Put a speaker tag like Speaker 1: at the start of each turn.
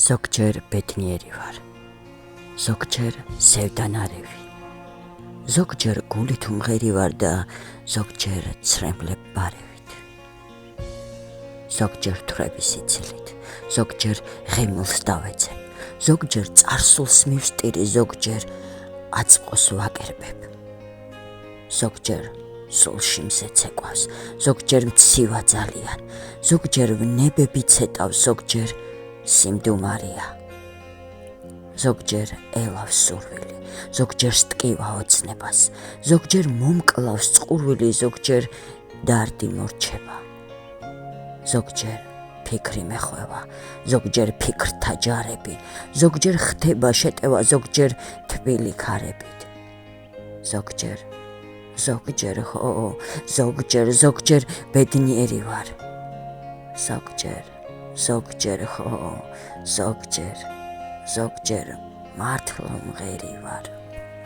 Speaker 1: ზოგჯერ ბედნიერი ვარ, ზოგჯერ სევდანარევი, ზოგჯერ გულით უმღერი ვარ და ზოგჯერ ცრემლებ ბარევით, ზოგჯერ თვრები სიცილით, ზოგჯერ ღიმილს დავეცემ, ზოგჯერ წარსულს მივსტირი, ზოგჯერ აწმყოს ვაკერბებ, ზოგჯერ სულში მზეცეკვავს, ზოგჯერ მცივა ძალიან, ზოგჯერ ვნებები ცეტავს, ზოგჯერ სიმდუმარია, ზოგჯერ ელავს სურვილი, ზოგჯერ სტკივა ოცნებას, ზოგჯერ მომკლავს წყურვილი, ზოგჯერ დარდი მორჩება, ზოგჯერ ფიქრი მეხვევა, ზოგჯერ ფიქრთა ჯარები, ზოგჯერ ხდება შეტევა, ზოგჯერ თბილი ქარებით, ზოგჯერ ბედნიერი ვარ, ზოგჯერ ხო, ზოგჯერ მართლა მღერი ვარ.